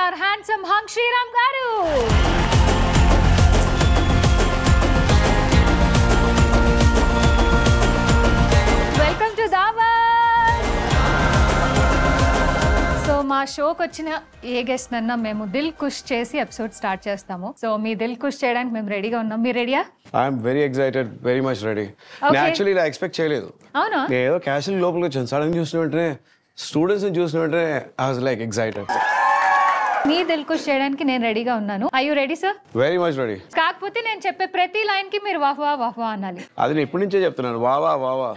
our handsome Hung Sriram garu. Welcome to Daawat. So మా షోకి వచ్చిన ఏ గెస్ట్ నన్నా మేము దిల్ ఖుష్ చేసి ఎపిసోడ్ స్టార్ట్ చేస్తాము. సో మీ దిల్ ఖుష్ చేయడానికి మేము రెడీగా ఉన్నాం. మీరు రెడీయా? I'm very excited, very much ready. నేను యాక్చువల్లీ ఇలా ఎక్స్పెక్ట్ చేయలేదు. అవునా? నేను ఏదో క్యాషువల్ లోపలికి వచ్చాను. సడన్ చూసిన వెంటనే స్టూడెంట్స్ని చూసిన వెంటనే ఐ వాజ్ లైక్ ఎక్సైటెడ్. మీ దిల్ ఖుష్ చేయడానికి నేను రెడీగా ఉన్నాను. I you ready sir? Very much ready. కాకపోతే నేను చెప్పే ప్రతి లైన్ కి మీరు వాహ్ వాహ్ వాహ్ వాహ్ అనాలి. అది నేను ఇప్పటి నుంచే చెప్తున్నాను. వా వా వా వా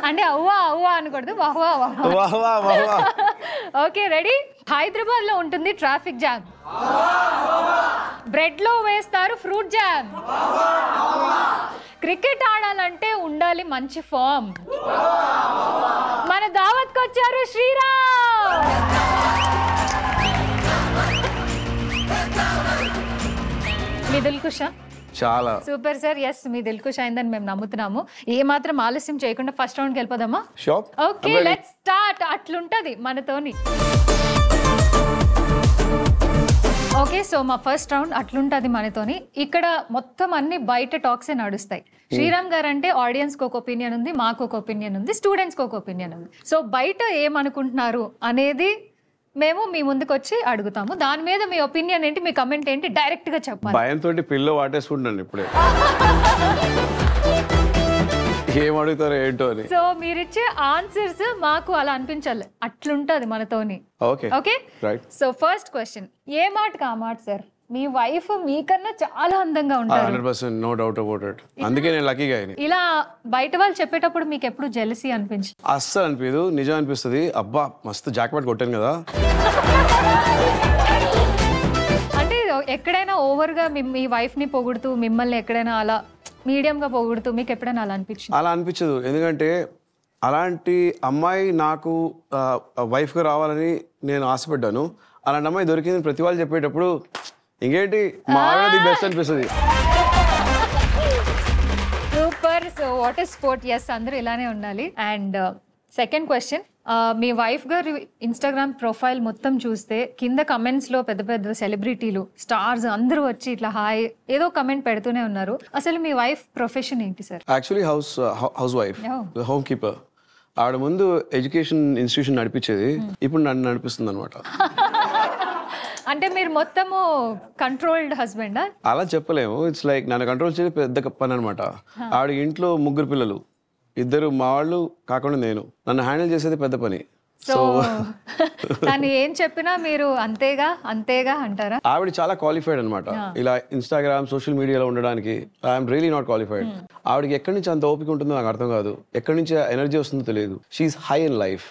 అంటే అవ్వా అవ్వా అనకూడదు, వాహ్ వాహ్ వాహ్ వా వా వా వా. Okay ready? హైదరాబాద్ లో ఉంటుంది ట్రాఫిక్ జామ్, బ్రెడ్ లో వేస్తారు ఫ్రూట్ జామ్, క్రికెట్ ఆడాలంటే ఉండాలి మంచి ఫామ్, మన దావత్ కి వచ్చారు శ్రీరామ్. మీ దిల్ ఖుషా? చాలా సూపర్ సార్. ఎస్, మీ దిల్ ఖుష్ అయిందని మేము నమ్ముతున్నాము. ఏ మాత్రం ఆలస్యం చేయకుండా ఫస్ట్ రౌండ్కి వెళ్ళిపోదామా? షాప్. Okay let's start. అట్లుంటది మనతోని. ఓకే, సో మా ఫస్ట్ రౌండ్ అట్లుంటది మనతోని. ఇక్కడ మొత్తం అన్ని బయట టాక్సే నడుస్తాయి. శ్రీరామ్ గారు అంటే ఆడియన్స్ కి ఒక ఒపీనియన్ ఉంది, మాకు ఒక ఒపీనియన్ ఉంది, స్టూడెంట్స్ కి ఒక ఒపీనియన్ ఉంది. సో బయట ఏమనుకుంటున్నారు అనేది మేము మీ ముందుకు వచ్చి అడుగుతాము. దాని మీద మీ ఒపీనియన్ ఏంటి, మీ కమెంట్ ఏంటి డైరెక్ట్ గా చెప్పాలి. భయంతో పిల్ల వాటేసుకుంటాను ఇప్పుడే. ఏం అడుగుతారో ఏంటో అని. సో మీరిచ్చే ఆన్సర్స్ మాకు అలా అనిపించాలి. అట్లుంటది మనతోని. Okay okay right. So first question, ఏ మాటకి ఆ మాట సార్. మీ వైఫ్ మీకన్నా చాలా అందంగా ఉంటారు. 100% నో డౌట్ అబౌట్ ఇట్. అందుకే నేను లక్కీగా అయినా. ఇలా బయట వాళ్ళు చెప్పేటప్పుడు మీకు ఎప్పుడు జెలసీ అనిపించి? అస్సలు అనిపించదు, నిజం అనిపిస్తుంది. అబ్బా మస్తు జాక్పాట్ కొట్టాను కదా. అంటే ఎక్కడైనా ఓవర్ గా మీ వైఫ్ ని పొగుడుతూ, మిమ్మల్ని ఎక్కడైనా అలా మీడియం గా పొగుడుతూ మీకు ఎప్పుడైనా అలా అనిపించింది? అలా అనిపించదు, ఎందుకంటే అలాంటి అమ్మాయి నాకు వైఫ్గా రావాలని నేను ఆశపడ్డాను. అలాంటి అమ్మాయి దొరికింది ప్రతి వాళ్ళు చెప్పేటప్పుడు ఇంకేంటి మా ఆవిడ ది బెస్ట్ అనిపిస్తుంది. Super. So what is sport. Yes, అందరూ ఇలానే ఉండాలి. అండ్ సెకండ్ క్వశ్చన్, మీ వైఫ్ గారి ఇన్స్టాగ్రామ్ ప్రొఫైల్ మొత్తం చూస్తే కింద కమెంట్స్ లో పెద్ద పెద్ద సెలబ్రిటీలు, స్టార్స్ అందరూ వచ్చి ఇట్లా హాయ్ ఏదో కమెంట్ పెడుతూనే ఉన్నారు. అసలు మీ వైఫ్ ప్రొఫెషన్ ఏంటి sir? Actually house wife, home keeper. ఆవిడ ముందు ఎడ్యుకేషన్ ఇన్స్టిట్యూషన్ నడిపించేది, ఇప్పుడు నన్ను నడిపిస్తుంది అనమాట. అంటే మీరు మొత్తము కంట్రోల్డ్ హస్బెండా? అలా చెప్పలేము. ఇట్స్ లైక్ నన్ను కంట్రోల్ చేసి పెద్ద పని అనమాట. ఆవిడ ఇంట్లో 3 పిల్లలు, 2 మా వాళ్ళు కాకుండా నేను, నన్ను హ్యాండిల్ చేసేది పెద్ద పని. సో తను ఏం చెప్పినా మీరు అంతేగా అంతేగా అంటారా? ఆవిడ చాలా క్వాలిఫైడ్ అనమాట. ఇలా ఇన్స్టాగ్రామ్ సోషల్ మీడియాలో ఉండడానికి ఐఎమ్ రియలీ నాట్ క్వాలిఫైడ్. ఆవిడకి ఎక్కడి నుంచి అంత ఓపిక ఉంటుందో నాకు అర్థం కాదు, ఎక్కడి నుంచి ఎనర్జీ వస్తుందో తెలియదు. She's high in life.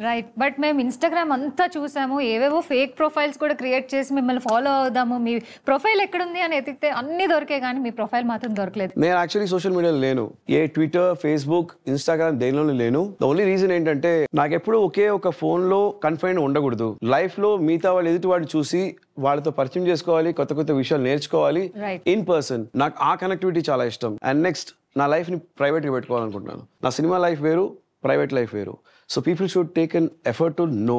Right. But మేము ఇన్స్టాగ్రామ్ అంతా చూసాము, ఏవేవో ఫేక్ ప్రొఫైల్స్ కూడా క్రియేట్ చేసి మిమ్మల్ని ఫాలో అవుదాము, మీ ప్రొఫైల్ ఎక్కడుంది అని ఎతికితే అన్ని దొరికే, కానీ మీ ప్రొఫైల్ మాత్రం దొరకలేదు. నేను యాక్చువల్లీ సోషల్ మీడియాలో లేను, ఏ ట్విట్టర్, ఫేస్బుక్, ఇన్స్టాగ్రామ్ దేనిలోనూ లేను. ద ఓన్లీ రీజన్ ఏంటంటే నాకు ఎప్పుడు ఒకే ఒక ఫోన్లో కన్ఫైన్ ఉండకూడదు. లైఫ్లో మిగతా వాళ్ళు ఎదుటి వాడు చూసి వాళ్ళతో పరిచయం చేసుకోవాలి, కొత్త కొత్త విషయాలు నేర్చుకోవాలి ఇన్ పర్సన్. నాకు ఆ కనెక్టివిటీ చాలా ఇష్టం. అండ్ నెక్స్ట్ నా లైఫ్ని ప్రైవేట్గా పెట్టుకోవాలనుకుంటున్నాను. నా సినిమా లైఫ్ వేరు, ప్రైవేట్ లైఫ్ వేరు. So people should take an effort to know.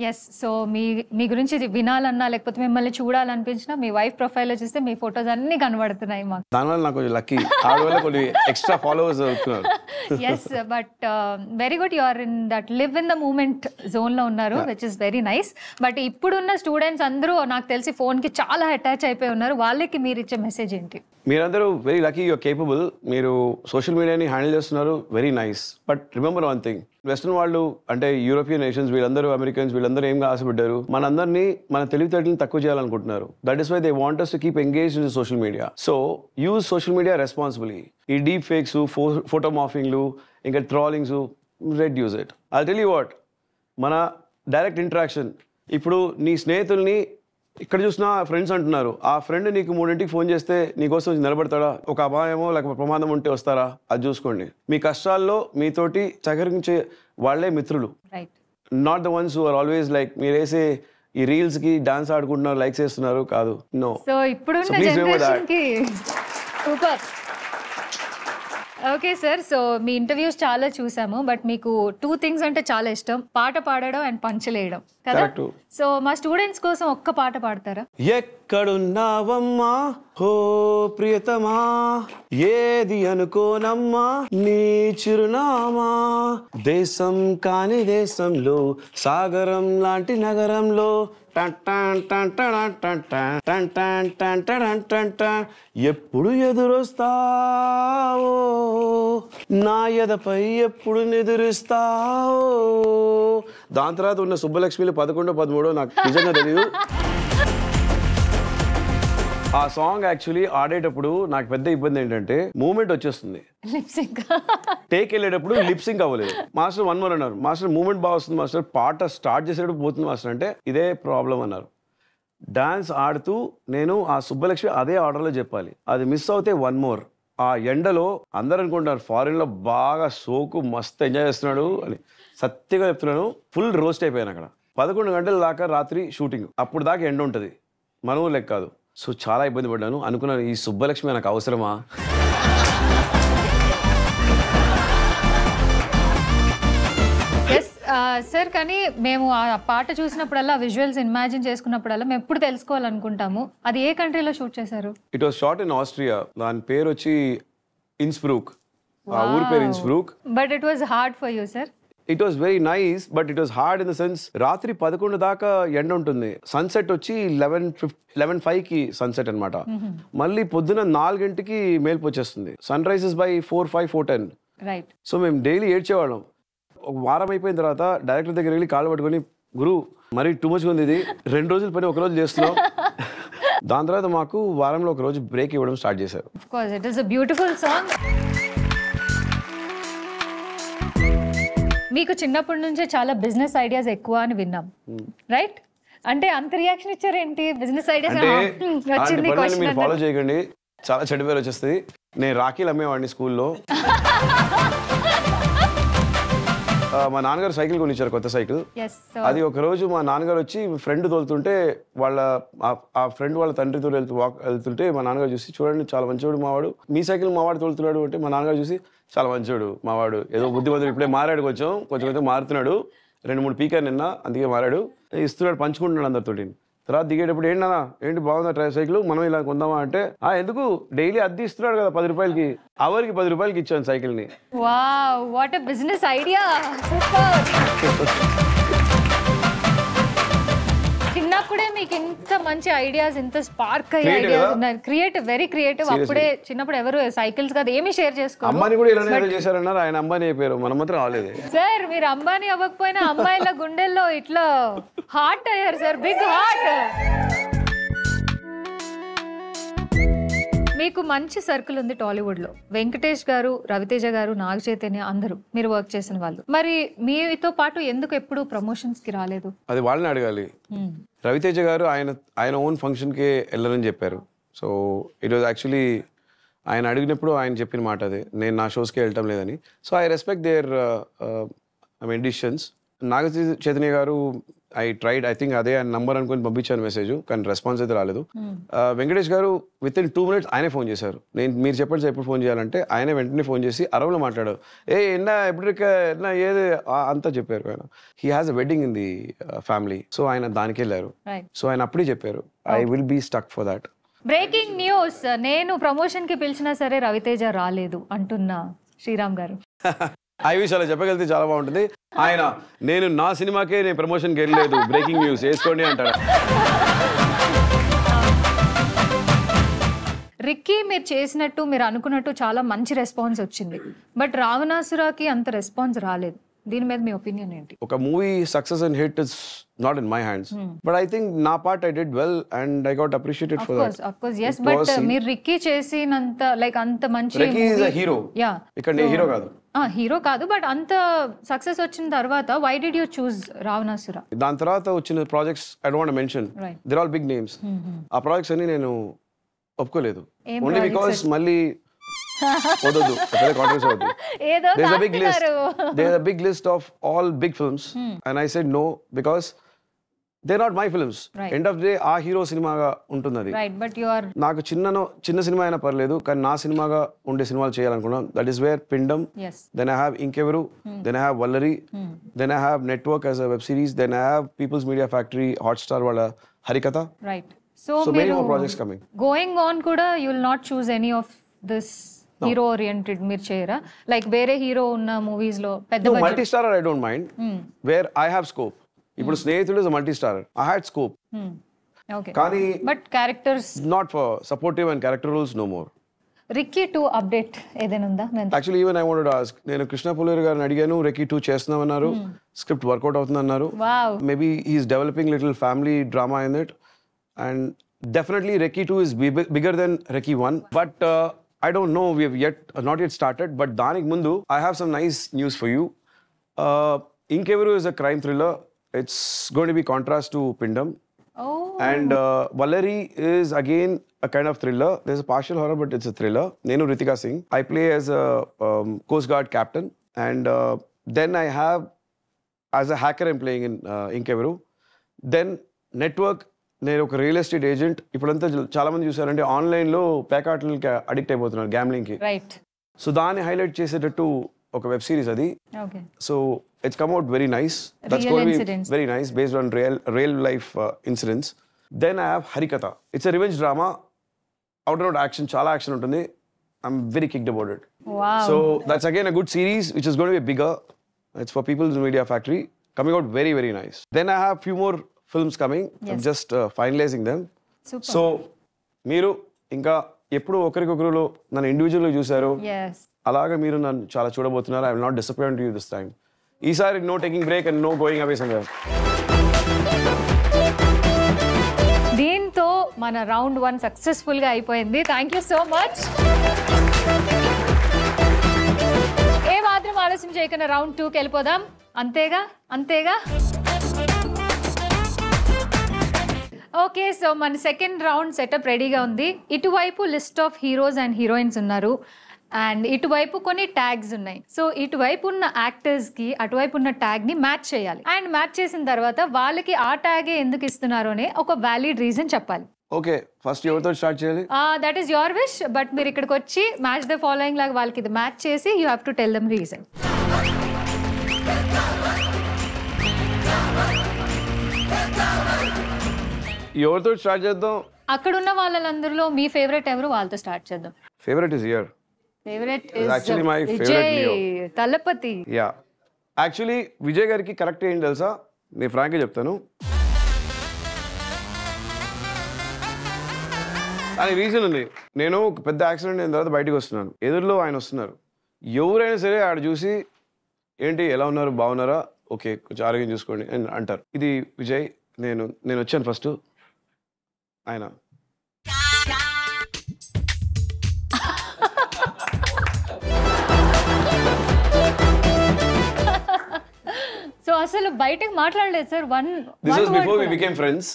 Yes. So మీ గురించి వినాలన్నా లేకపోతే మిమ్మల్ని చూడాలనిపించినా మీ వైఫ్ ప్రొఫైల్లో చూస్తే మీ ఫోటోస్ అన్ని కనబడుతున్నాయి మాకు. దానివల్ల నాకు కొంచెం లక్కీ, ఆడవల్ల కొన్ని ఎక్స్ట్రా ఫాలోవర్స్ అవుతున్నారు. Yes, but very good. You are in that live in the moment zone లో ఉన్నారు, which is very nice. But ఇప్పుడున్న స్టూడెంట్స్ అందరూ నాకు తెలిసి ఫోన్ కి చాలా అటాచ్ అయిపోయి ఉన్నారు. వాళ్ళకి మీరు ఇచ్చే మెసేజ్ ఏంటి? మీరందరూ వెరీ లక్కీ, యూఆర్ కేపబుల్. మీరు సోషల్ మీడియాని హ్యాండిల్ చేస్తున్నారు, very nice. But remember one thing, western వాళ్ళు అంటే యూరోపియన్ నేషన్స్ వీళ్ళందరూ, అమెరికన్స్ వీళ్ళందరూ ఏం ఆశపడ్డారు, మనందరినీ మన తెలివితేటలను తక్కువ చేయాలనుకుంటున్నారు. That is why they want us to keep engaged in social media. So use social media responsibly. ఈ డీప్ ఫేక్స్, ఫోటో మాఫింగ్లు, ఇంకా trollings, reduce it. I tell you what, మన డైరెక్ట్ ఇంటరాక్షన్. ఇప్పుడు నీ స్నేహితుల్ని ఇక్కడ చూసినా ఫ్రెండ్స్ అంటున్నారు, ఆ ఫ్రెండ్ నీకు 3ంటికి ఫోన్ చేస్తే నీకోసం నిలబడతాడా? ఒక అపాయమో లేకపోతే ప్రమాదం ఉంటే వస్తారా? అది చూసుకోండి. మీ కష్టాల్లో మీతోటి సహకరించే వాళ్ళే మిత్రులు, not the ones who are always like మీరు వేసే ఈ రీల్స్ కి డాన్స్ ఆడుకుంటున్నారు, లైక్స్ చేస్తున్నారు కాదు. నో. సో ఇప్పుడు జనరేషన్ కి సూపర్. ఓకే సార్, సో మీ ఇంటర్వ్యూస్ చాలా చూసాము, బట్ మీకు 2 థింగ్స్ అంటే చాలా ఇష్టం, పాట పాడడం అండ్ పంచలేయడం కదా. Correct. సో మా స్టూడెంట్స్ కోసం ఒక్క పాట పాడతారా? ఎక్కడున్నావమ్మా హో ప్రియతమా, ఏది అనుకోనమ్మా నీ చిరునామా, దేశం కాని దేశంలో సాగరం లాంటి నగరంలో ఎప్పుడు ఎదురొస్తావో నా ఎదపై ఎప్పుడు నిదురిస్తావో. దాని తర్వాత ఉన్న సుబ్బలక్ష్మిలు 11, 13 నాకు నిజంగా తెలియదు. ఆ సాంగ్ యాక్చువల్లీ ఆడేటప్పుడు నాకు పెద్ద ఇబ్బంది ఏంటంటే మూమెంట్ వచ్చేస్తుంది, లిప్సింక్ టేక్ వెళ్ళేటప్పుడు లిప్సింక్ అవ్వలేదు. మాస్టర్ 1 more అన్నారు, మాస్టర్ మూమెంట్ బాగా వస్తుంది మాస్టర్, పాట స్టార్ట్ చేసేటప్పుడు పోతుంది మాస్టర్ అంటే ఇదే ప్రాబ్లం అన్నారు. డాన్స్ ఆడుతూ నేను ఆ సుబ్బలక్ష్మి అదే ఆర్డర్లో చెప్పాలి, అది మిస్ అవుతే 1 more. ఆ ఎండలో అందరు అనుకుంటారు ఫారిన్లో బాగా సోకు మస్తు ఎంజాయ్ చేస్తున్నాడు అని, సత్యంగా చెప్తున్నాను. ఫుల్ రోస్ట్ అయిపోయాను అక్కడ. 11 గంటల దాకా రాత్రి షూటింగ్, అప్పుడు దాకా ఎండ ఉంటుంది, మన ఊరు లెక్క కాదు. సో చాలా ఇబ్బంది పడ్డాను. అనుకున్నాను ఈ సుబ్బలక్ష్మి నాకు అవసరమా. ఎస్ సార్, కానీ మేము ఆ పాట చూసినప్పుడల్లా, విజువల్స్ ఇమాజిన్ చేసుకున్నప్పుడల్లా మేము ఎప్పుడు తెలుసుకోవాలనుకుంటాము, అది ఏ కంట్రీలో షూట్ చేశారు? It was shot in Austria. దాని పేరు వచ్చి ఇన్స్బ్రూక్, ఆ ఊరి పేరు Innsbruck. But it was hard for you sir? It was very nice, but it was hard in the sense రాత్రి 11 దాకా ఎండ ఉంటుంది, సన్సెట్ వచ్చి 11:05కి సన్సెట్ అనమాట. మళ్ళీ పొద్దున 4 గంటకి మేల్పు వచ్చేస్తుంది, sun rises by 4, 5, 4, 10. Right. So మేము డైలీ ఏడ్చేవాళ్ళం. ఒక వారం అయిపోయిన తర్వాత డైరెక్టర్ దగ్గర వెళ్ళి కాళ్ళు పట్టుకొని, గురు మరీ టూ మచ్గా ఉంది ఇది, 2 రోజుల పని 1 రోజు చేస్తున్నాం. దాని తర్వాత మాకు వారంలో 1 రోజు బ్రేక్ ఇవ్వడం స్టార్ట్ చేశారు. Of course it is a beautiful song. మీకు చిన్నప్పటి నుంచే చాలా బిజినెస్ ఐడియాస్ ఎక్కువ అని విన్నాం, రైట్? అంటే అంత రియాక్షన్ ఇచ్చారేంటి? బిజినెస్ ఐడియాస్ వచ్చింది మీరు ఫాలో చేయకండి, చాలా చెడు పేరు వచ్చేస్తుంది. నేను రాఖీలు అమ్మేవాడిని స్కూల్లో. మా నాన్నగారు సైకిల్ కొనిచ్చారు, కొత్త సైకిల్. అది ఒక రోజు మా నాన్నగారు వచ్చి ఫ్రెండ్ తోలుతుంటే, ఆ ఫ్రెండ్ వాళ్ళ తండ్రితో వెళ్తుంటే మా నాన్నగారు చూసి, చూడండి చాలా మంచివాడు మావాడు, మీ సైకిల్ మావాడు తోలుతున్నాడు అంటే, మా నాన్నగారు చూసి చాలా మంచివాడు మావాడు, ఏదో బుద్ధిమంతుడు, ఇప్పుడే మారాడు, కొంచెం మారుతున్నాడు, 2-3 పీకారు నిన్న, అందుకే మారాడు, ఇస్తున్నాడు, పంచుకుంటున్నాడు అందరితోటి. తర్వాత దిగేటప్పుడు ఏంటి బాగుందా సైకిల్, మనం ఇలా కొందామా అంటే, ఎందుకు డైలీ అద్దె ఇస్తున్నాడు కదా 10 రూపాయలకి, అవర్కి 10 రూపాయలకి ఇచ్చాను సైకిల్ని. Wow, what a business idea, super. చిన్నప్పుడే మీకు ఇంత మంచి ఐడియాస్, ఇంత స్పార్క్ అయ్యే ఐడియాస్ ఉన్నాయి, క్రియేటివ్, వెరీ క్రియేటివ్. అప్పుడే చిన్నప్పుడు ఎవరు సైకిల్స్ కాదు ఏమీ షేర్ చేసుకోరు. అమ్మాయిని కూడా ఇలానే చేశారన్నారు, ఆయన అంబానీ అయిపోయారు, మనం మాత్రం రాలేదు. సార్ మీరు అంబానీ అవ్వకపోయినా అమ్మాయిల గుండెల్లో ఇట్లా హార్ట్ అయ్యారు సార్, బిగ్ హార్ట్. మీకు మంచి సర్కిల్ ఉంది టాలీవుడ్ లో, వెంకటేష్ గారు, రవితేజ గారు, నాగ చైతన్య, అందరూ మీరు వర్క్ చేసిన వాళ్ళు. మరి మీతో పాటు ఎందుకు ఎప్పుడు ప్రమోషన్స్ కి రాలేదు? అది వాళ్ళని అడగాలి. రవితేజ గారు ఆయన ఓన్ ఫంక్షన్ కే వెళ్ళాలని చెప్పారు. సో ఇట్ వాజ్ యాక్చువల్లీ ఆయన అడిగినప్పుడు ఆయన చెప్పిన మాట అదే, నేను నా షోస్కి వెళ్ళటం లేదని. So I respect their decisions. Naga Chaitanya garu I think అదే ఆయన నంబర్ అనుకుని పంపించాను మెసేజ్, కానీ రెస్పాన్స్ అయితే రాలేదు. వెంకటేష్ గారు విత్ ఇన్ 2 minutes ఆయనే ఫోన్ చేశారు. మీరు చెప్పండి సార్ ఎప్పుడు ఫోన్ చేయాలంటే, ఆయన వెంటనే ఫోన్ చేసి అరవలో మాట్లాడారు. ఎప్పుడు ఏది అంతా చెప్పారు. ఆయన he has a wedding in the family, so ఆయన దానికి వెళ్ళారు. సో ఆయన అప్పుడే చెప్పారు, I will be stuck for that. Breaking news, నేను ప్రమోషన్ కి పిలిచినా సరే రవితేజ రాలేదు అంటున్నా శ్రీరామ్ గారు. ఆ విషయాలు చెప్పగలిగితే చాలా బాగుంటుంది. ఆయన నేను నా సినిమాకే నేను ప్రమోషన్కి వెళ్ళలేదు, బ్రేకింగ్ న్యూస్ వేసుకోండి అంటాడు. రిక్కీ మీరు చేసినట్టు, మీరు అనుకున్నట్టు చాలా మంచి రెస్పాన్స్ వచ్చింది, బట్ రావణాసురాకి అంత రెస్పాన్స్ రాలేదు. దీని మీద మీ ఒపీనియన్ ఏంటి? ఒక movie success and hit is not in my hands, but I think నా part I did well and I got appreciated for that. Of course yes, but మీరు రిక్కీ చేసినంత లైక్ అంత మంచి Recce is a hero. Yeah, ఇక్కడ నేను hero కాదు. Hero కాదు, but అంత సక్సెస్ వచ్చిన తర్వాత why did you choose Ravanasura? దాని తర్వాత వచ్చిన projects I don't want to mention, they are all big names. ఆ ప్రాజెక్ట్స్ అన్ని నేను ఒప్పుకోలేదు, ఓన్లీ బికాస్ మళ్ళీ వదదు పెద్ద కాంట్రాక్ట్స్ అవుతుంది. There's a big list of all big films and I said no because they not my films. End of day ఆ hero సినిమాగా ఉంటుంది అది. రైట్, బట్ యు ఆర్ నాకు చిన్న సినిమా అయినా పర్లేదు, కానీ నా సినిమాగా ఉండే సినిమాలు చేయాలనుకున్నాను. That is where Pindam, then I have Inkevaru, then I have Vallari, then I have network as a web series, then I have People's media Factory, Hotstar వాళ్ళ Harikatha. Right. So many more projects coming. Going on కూడా you will not choose any of this hero oriented మీరు చేయరా? Like వేరే hero ఉన్న movies లో పెద్ద budget multi starrer I don't mind, where I have scope. ఇప్పుడు Snehithudu is multi starrer, I had scope. Okay, కానీ but characters not for supportive and character roles no more. Recce 2 update ఏదైనా ఉందా? Actually even I wanted to ask, నేను కృష్ణ పులేరు గారిని అడిగాను, Recce 2 చేస్తున్నామన్నారు, script work out అవుతుందన్నారు. Wow. Maybe he's developing little family drama in it, and definitely Recce 2 is bigger than Recce 1, but I don't know, we have not yet started, but దానికి ముందు I have some nice news for you. Inkevaru is a crime thriller. It's going to be contrast to Pindam. Oh. And Vallari is again a kind of thriller. There's a partial horror, but it's a thriller. Nenu Ritika Singh. I play as a Coast Guard captain, and then I have as a hacker I'm playing in Inkevaru. Then Network, నేను ఒక real estate agent. ఇప్పుడంతా చాలా మంది చూసారంటే ఆన్లైన్లో పేకాట్లకి addict అయిపోతున్నారు, గ్యామ్లింగ్కి. రైట్. సో దాన్ని హైలైట్ చేసేటట్టు ఒక వెబ్ సిరీస్ అది. Okay. So it's come out very nice. That's going to be very nice based on real life incidents. Then I have Harikatha. It's a revenge drama, out and out action, చాలా action ఉంటుంది. I'm very kicked about it. So that's again a good series which is going to be bigger. It's for peoples media factory, coming out very very nice. Then I have few more films coming. I'm just finalizing them. Super. So మీరు ఇంకా ఎప్పుడు ఒకరికొకరు నన్ను ఇండివిజువల్గా చూసారు, అలాగా మీరు నన్ను చాలా చూడబోతున్నారు. I will not disappoint you this time. ఈసారి no taking break and no going away somewhere. దీంతో మన రౌండ్ 1 సక్సెస్ఫుల్ గా అయిపోయింది. Thank you so much. ఏ మాత్రం ఆలస్యం చేయకుండా రౌండ్ 2కి వెళ్ళిపోదాం. అంతేగా? ఓకే, సో మన సెకండ్ రౌండ్ సెటప్ రెడీగా ఉంది. ఇటువైపు list of heroes and heroines ఉన్నారు, అండ్ ఇటువైపు కొన్ని ట్యాగ్స్ ఉన్నాయి. సో ఇటువైపు ఉన్న యాక్టర్స్కి అటువైపు ఉన్న ట్యాగ్ని మ్యాచ్ చేయాలి. అండ్ మ్యాచ్ చేసిన తర్వాత వాళ్ళకి ఆ ట్యాగే ఎందుకు ఇస్తున్నారు అనే ఒక వ్యాలిడ్ రీజన్ చెప్పాలి. ఓకే, ఫస్ట్ ఎవరితో స్టార్ట్ చేయాలి? That is your wish, but మీరు ఇక్కడికి వచ్చి మ్యాచ్ ద ఫాలోయింగ్ లాగా వాళ్ళకి ఇది మ్యాచ్ చేసి you have to tell them reason. ఎవరితో స్టార్ట్ చేద్దాం? అక్కడ ఉన్న వాళ్ళందరిలో మీ ఫేవరెట్ ఎవరు, వాళ్ళతో స్టార్ట్ చేద్దాం. Favourite is here. Favourite is actually my favourite Leo. Thalapathy. Yeah, actually Vijay గారికి కరెక్ట్ ఏంటి తెలుసా? నేను ఫ్రాంక్గా చెప్తాను. దాని రీజన్ ఉంది. నేను ఒక పెద్ద యాక్సిడెంట్ అయిన తర్వాత బయటకు వస్తున్నాను, ఎదురులో ఆయన వస్తున్నారు. ఎవరైనా సరే ఆడ చూసి ఏంటి ఎలా ఉన్నారు, బాగున్నారా, ఓకే కొంచెం ఆరోగ్యం చూసుకోండి అని అంటారు. ఇది విజయ్. నేను వచ్చాను ఫస్ట్, ఆయన సో అసలు బయటకు మాట్లాడలేదు sir. This was before we became friends.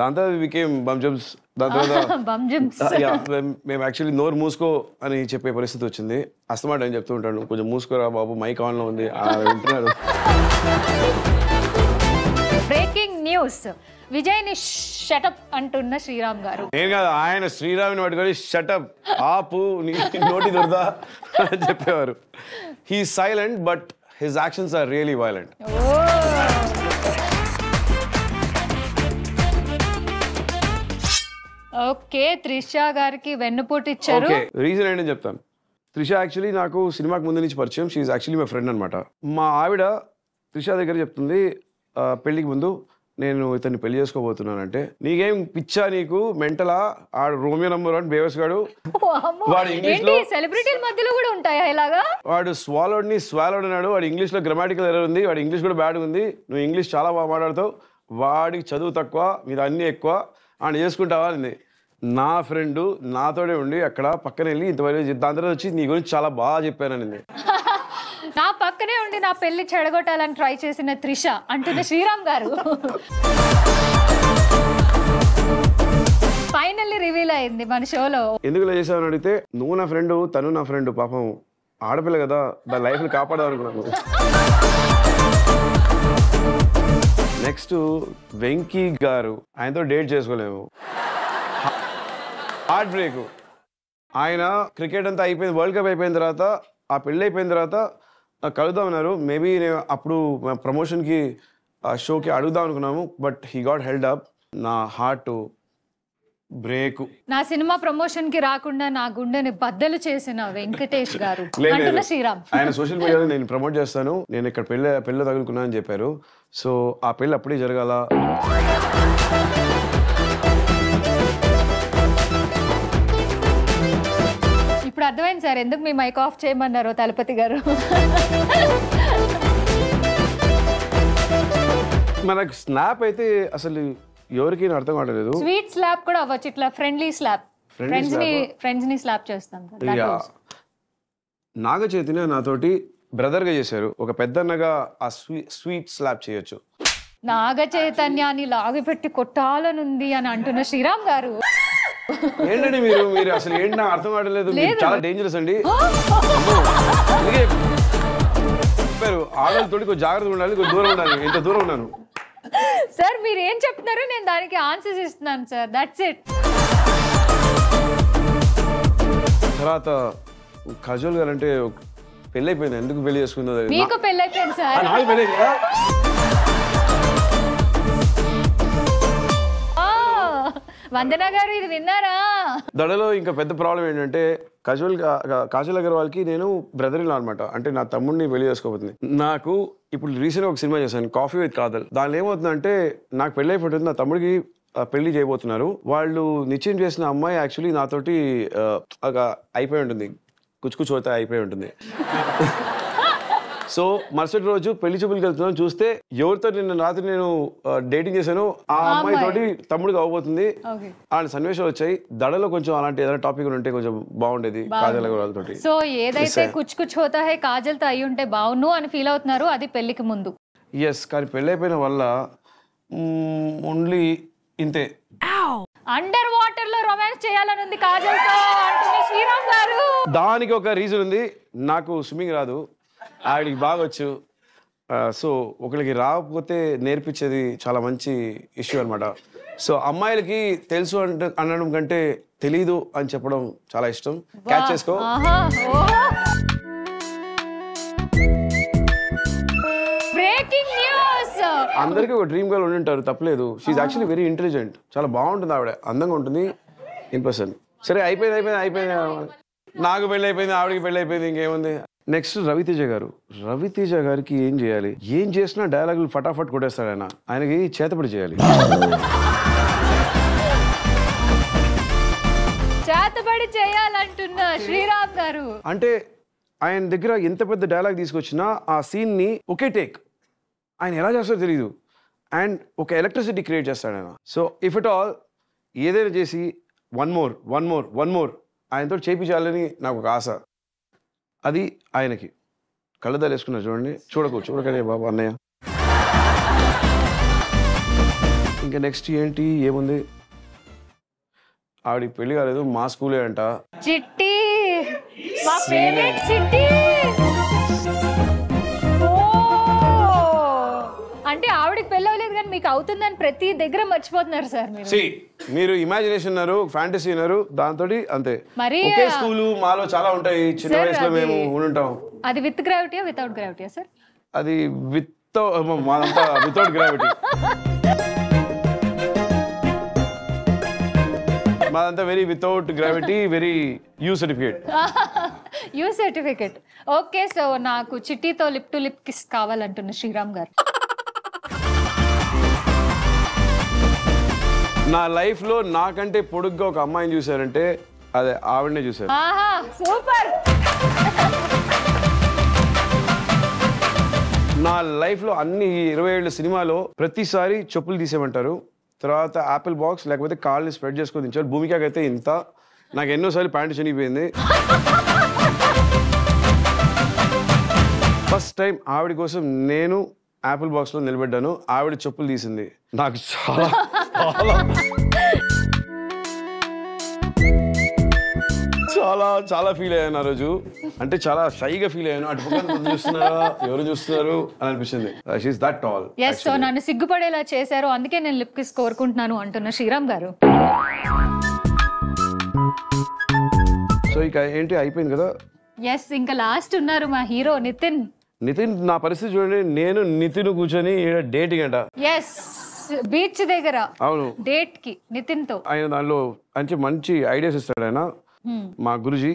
దాని తర్వాత వి బికేమ్ బంజమ్స్. దాని తర్వాత మేము యాక్చువల్లీ నోరు మూసుకో అని చెప్పే పరిస్థితి వచ్చింది. అస్తమాట అని చెప్తూ ఉంటాను, కొంచెం మూసుకోరా బాబు, మైక్ ఆన్ లో ఉంది వింటున్నారు. బ్రేకింగ్ న్యూస్, విజయ్ని షటప్ అంటున్న శ్రీరామ్ గారు. నేను కాదు, ఆయన శ్రీరామ్ని పట్టుకొని షటప్ ఆపు నీ నోటి దొరదా అని చెప్పేవారు. He silent but his actions are really violent. Okay, Trisha గారికి వెన్నుపోటు ఇచ్చారు. ఓకే, రీజన్ ఏంటని చెప్తాను. త్రిష యాక్చువల్లీ నాకు సినిమాకి ముందు నుంచి పరిచయం. She is actually my friend అనమాట. మా ఆవిడ త్రిష దగ్గర చెప్తుంది పెళ్లికి ముందు, నేను ఇతన్ని పెళ్లి చేసుకోబోతున్నానంటే, నీకేం పిచ్చా, నీకు మెంటలా, ఆడు రోమియో నంబర్ 1 బేవస్ గాడు, వాడు ఇంగ్లీష్ లో సెలబ్రిటీల మధ్యలో కూడా ఉంటాయా ఇలాగా, వాడు స్వాలోడ్ అన్నాడు, వాడు ఇంగ్లీష్ లో గ్రామాటికల్ ఎర్రర్ ఉంది, వాడు ఇంగ్లీష్ కూడా బ్యాడ్ ఉంది, నువ్వు ఇంగ్లీష్ చాలా బాగా మాట్లాడతావు, వాడికి చదువు తక్కువ, మీద అన్ని ఎక్కువ, ఆయన చేసుకుంటావా అని. నా ఫ్రెండ్ నాతోనే ఉండి అక్కడ పక్కన వెళ్ళి ఇంతవరకు దాని తర్వాత వచ్చి నీ గురించి చాలా బాగా చెప్పానని. నా పక్కనే ఉండి నా పెళ్లి చెడగొట్టాలని ట్రై చేసిన త్రిష అంటున్న శ్రీరామ్ గారు ఫైనల్లీ రివీల్ అయింది మన షోలో. ఎందుకు చేసావని అడిగితే, నువ్వు నా ఫ్రెండ్, తను నా ఫ్రెండ్, పాపం ఆడపిల్ల కదా, దాని లైఫ్ ని కాపాడాలనుకున్నాను. నెక్స్ట్ వెంకీ గారు, ఆయనతో డేట్ చేసుకోలేము, హార్ట్ బ్రేక్. ఆయన క్రికెట్ అంతా అయిపోయింది, వరల్డ్ కప్ అయిపోయిన తర్వాత, ఆ పెళ్ళి అయిపోయిన తర్వాత కలుద్దామన్నారు. మేబీ నేను అప్పుడు ప్రమోషన్కి షోకి అడుగుదాం అనుకున్నాము, but he got held up. నా హార్ట్ బ్రేక్. నా సినిమా ప్రమోషన్ కి రాకుండా నా గుండెని బద్దలు చేసిన వెంకటేష్ గారు అంటున్న శ్రీరామ్. ఆయన సోషల్ మీడియాలో నేను ప్రమోట్ చేస్తాను, నేను ఇక్కడ పెళ్ళి తగులుకున్నా అని చెప్పారు. సో ఆ పెళ్ళి అప్పుడే జరగాల. ఇప్పుడు అర్థమైంది సార్ ఎందుకు మీ మైక్ ఆఫ్ చేయమన్నారు తలపతి గారు. మనకు స్నాప్ అయితే అసలు ఎవరికి అర్థం కావట్లేదు. స్వీట్ స్లాప్ కూడా అవ్వచ్చు, ఇట్లా ఫ్రెండ్లీ స్లాప్, ఫ్రెండ్స్ ని స్లాప్ చేస్తాం. నాగ చైతన్య నాతోటి బ్రదర్ గా చేశారు, ఒక పెద్దన్నగా ఆ స్వీట్ స్లాప్ చేయొచ్చు. నాగ చైతన్యాన్ని లాగిపెట్టి కొట్టాలనుంది అని అంటున్న శ్రీరామ్ గారు. ఏంటండి మీరు అసలు ఏంటి నాకు అర్థం కావట్లేదు, చాలా డేంజరస్ అండి. చెప్పారు ఆడలతోటి కొంచెం జాగ్రత్తగా ఉండాలి, కొంచెం దూరం ఉండాలి. ఇంత దూరం ఉన్నాను సార్. మీరు ఏం చెప్తున్నారో నేను దానికి ఆన్సర్స్ ఇస్తున్నాను సార్, దట్స్ ఇట్. తర్వాత కజోల్ గారు అంటే పెళ్ళి అయిపోయింది, ఎందుకు పెళ్లి చేసుకుందో. మీకు పెళ్ళి అయిపోయింది సార్. నాకు పెళ్ళి వందన గారు ఇది విన్నారా? దడలో ఇంకా పెద్ద ప్రాబ్లం ఏంటంటే కాజల్ అగర్వాల్కి నేను బ్రదర్ ఇన్ లా అనమాట. అంటే నా తమ్ముడిని పెళ్లి చేసుకోబోతుంది. నాకు ఇప్పుడు రీసెంట్గా ఒక సినిమా చేశాను, కాఫీ విత్ కాదల్. దానిలో ఏమవుతుందంటే నాకు పెళ్లి అయిపోతుంది, నా తమ్ముడికి పెళ్లి చేయబోతున్నారు. వాళ్ళు నిశ్చయం చేసిన అమ్మాయి యాక్చువల్లీ నాతోటి అయిపోయి ఉంటుంది, కుచ్చుకుచోత అయిపోయి ఉంటుంది. సో మరుసటి రోజు పెళ్లి చూపులకి వెళ్తున్నాను, చూస్తే ఎవరితో నిన్న రాత్రి నేను డేటింగ్ చేశాను ఆ అమ్మాయి తోటి తమ్ముడికి అవ్వబోతుంది. అలాంటి సన్నివేశాలు వచ్చాయి. దడలో కొంచెం అలాంటి ఏదైనా టాపిక్ ఉంటే కొంచెం బాగుండేది కాజల్ అగర్వాల్ తోటి. సో ఏదైతే కుచ్ కుచ్ హోతా హై కాజల్ తో అయి ఉంటే బాగుండు అని ఫీల్ అవుతున్నారు, అది పెళ్లికి ముందు. ఎస్, కానీ పెళ్లి అయిపోయిన వల్ల ఓన్లీ ఇంతే. అండర్ వాటర్ లో రొమాన్స్ చేయాలని ఉంది కాజల్ తో అంటున్న శ్రీరామ్ గారు. దానికి ఒక రీజన్ ఉంది, నాకు స్విమ్మింగ్ రాదు, ఆవిడికి బాగొచ్చు. సో ఒకరికి రాకపోతే నేర్పించేది చాలా మంచి ఇష్యూ అనమాట. సో అమ్మాయిలకి తెలుసు అనడం కంటే తెలీదు అని చెప్పడం చాలా ఇష్టం. క్యాచ్ చేసుకో. Breaking news. అందరికీ ఒక డ్రీమ్ గర్ల్ ఉండి ఉంటారు, తప్పలేదు. షీఈ్ యాక్చువల్లీ వెరీ ఇంటెలిజెంట్, చాలా బాగుంటుంది ఆవిడ, అందంగా ఉంటుంది ఇన్ పర్సన్. సరే అయిపోయింది. నాకు పెళ్ళి అయిపోయింది, ఆవిడకి పెళ్ళి అయిపోయింది, ఇంకేముంది. నెక్స్ట్ రవితేజ గారు. రవితేజ గారికి ఏం చేయాలి, ఏం చేసినా డైలాగులు ఫటాఫట్ కొట్టేస్తాడు ఆయన. ఆయనకి చేతపడి చేయాలి. చేతబడి చేయాలంటున్న శ్రీరామ్ గారు. అంటే ఆయన దగ్గర ఎంత పెద్ద డైలాగ్ తీసుకొచ్చినా ఆ సీన్ ని ఒకే టేక్, ఆయన ఎలా చేస్తారో తెలియదు, అండ్ ఒక ఎలక్ట్రిసిటీ క్రియేట్ చేస్తాడు ఆయన. సో ఇఫ్ ఇట్ ఆల్ ఏదైనా చేసి వన్ మోర్ ఆయనతో చేయించాలని నాకు ఒక ఆశ. అది ఆయనకి. కళ్ళద్దాలు వేసుకున్నారు చూడండి, చూడకనే బాబు అన్నయ్య. ఇంకా నెక్స్ట్ ఏముంది, ఆవిడికి పెళ్లి కాలేదు, మా స్కూలే అంట. చిట్టి, మా ఫేవరెట్ చిట్టి. అంటే ఆవిడకి పెళ్ళి అవ్వలేదు కానీ మీకు అవుతుందని ప్రతి దగ్గర మర్చిపోతున్నారు సార్ మీరు ఇమాజినేషన్ ఉన్నారు, ఫ్యాంటసీ ఉన్నారు, దాంతో అంతే. మరి ఒకే స్కూలు మాలో చాలా ఉంటాయి, చిన్న వయసులో మేము ఉంటాం. అది విత్ గ్రావిటీయా వితౌట్ గ్రావిటీయా సార్? అది మాదంతా వితౌట్ గ్రావిటీ. మాదంతా very without gravity, very U certificate. Okay, so నాకు చిట్టితో లిప్ టు లిప్ కిస్ కావాలంటున్న శ్రీరామ్ గారు. నా లైఫ్ లో నాకంటే పొడుగ్గా ఒక అమ్మాయిని చూసారంటే అదే ఆవిడనే చూసారు. సూపర్. నా లైఫ్ లో అన్ని 20 ఏళ్ళ సినిమాలో ప్రతిసారి చెప్పులు తీసేయమంటారు, తర్వాత యాపిల్ బాక్స్ లేకపోతే కాళ్ళని స్ప్రెడ్ చేసుకొని దించారు. భూమికైతే ఇంత, నాకు ఎన్నోసార్లు ప్యాంటు చినిగిపోయింది. ఫస్ట్ టైం ఆవిడ కోసం నేను యాపిల్ బాక్స్ లో నిలబడ్డాను, ఆవిడ చెప్పులు తీసింది. నాకు చాలా చాలా చాలా ఫీల్ అయ్యాను ఆ రోజు. అంటే చాలా షైగా ఫీల్ అయ్యాను. అటు పక్కన చూస్తున్నారా, ఎవరు చూస్తున్నారు అని అనిపించింది. She's that tall. Yes, so నన్ను సిగ్గుపడేలా చేశారు, అందుకే నేను లిప్ కిస్ కోరుకుంటున్నాను అంటున్న శ్రీరామ్ గారు. సో ఇక ఏంటి అయిపోయింది కదా. ఎస్, ఇంకా లాస్ట్ ఉన్నారు మా హీరో నితిన్. నా పరిస్థితి చూడండి, నేను నితిన్ కూర్చొని డేటింగ్ అంట. ఎస్, బీచ్ దగ్గర. అవును, డేట్ కి నితిన్ తో. ఆయన దానిలో మంచి ఐడియాస్ ఇస్తాడు ఆయన. మా గురుజీ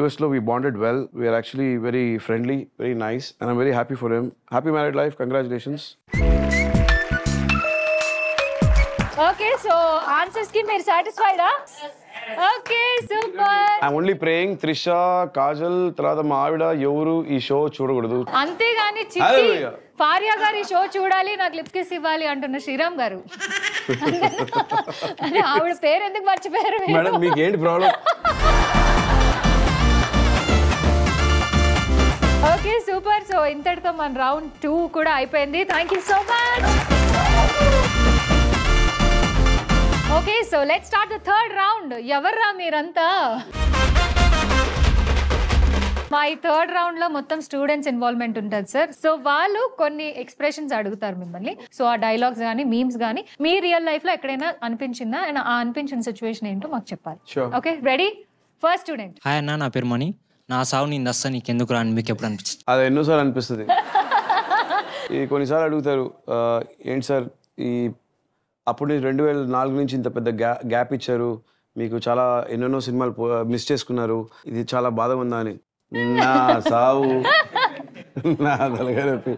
US లో we bonded well. We are actually very friendly, very nice, and I'm very happy for him. Happy married life. Congratulations. Okay, so answers ki mere satisfied ah? Okay, super. I'm only praying Trisha, Kajal, tarvata ma avida evaru ee show చూడకూడదు. అంతే గాని చిట్టి ఫారియా గారి show చూడాలి, నాకు lip kiss ఇవ్వాలి అంటున్న శ్రీరామ్ గారు. అంటే ఆవిడ పేరు ఎందుకు మర్చిపోయారు మేడం? మీకు ఏంటి ప్రాబ్లం? Okay, super. సో ఇంతటితో మన రౌండ్ 2 కూడా అయిపోయింది. Thank you so much. Okay, so let's start the third round. ఎవర్రా మీరంతా? మా ఈ థర్డ్ రౌండ్ లో మొత్తం స్టూడెంట్స్ ఇన్వాల్వ్మెంట్ ఉంటుంది సార్. సో వాళ్ళు కొన్ని ఎక్స్ప్రెషన్స్ అడుగుతారు మిమ్మల్ని. సో ఆ డైలాగ్స్ కానీ మీమ్స్ కానీ మీ రియల్ లైఫ్ లో ఎక్కడైనా అనిపించిందా, అండ్ ఆ అనిపించిన సిచ్యువేషన్ ఏంటో మాకు చెప్పాలి. Okay, ready? First student. Hi అన్న, నా పేరు మణి. నా సావు నేను దస్తా నీకు ఎందుకు రాని మీకు ఎప్పుడు అనిపిస్తుంది? అది ఎన్నోసార్లు అనిపిస్తుంది. ఈ కొన్నిసార్లు అడుగుతారు, ఏంటి సార్ ఈ అప్పుడు 2004 నుంచి ఇంత పెద్ద గ్యాప్ ఇచ్చారు, మీకు చాలా ఎన్నెన్నో సినిమాలు మిస్ చేసుకున్నారు, ఇది చాలా బాధగా ఉందా అని. నా సావు నా తలగనొప్పి,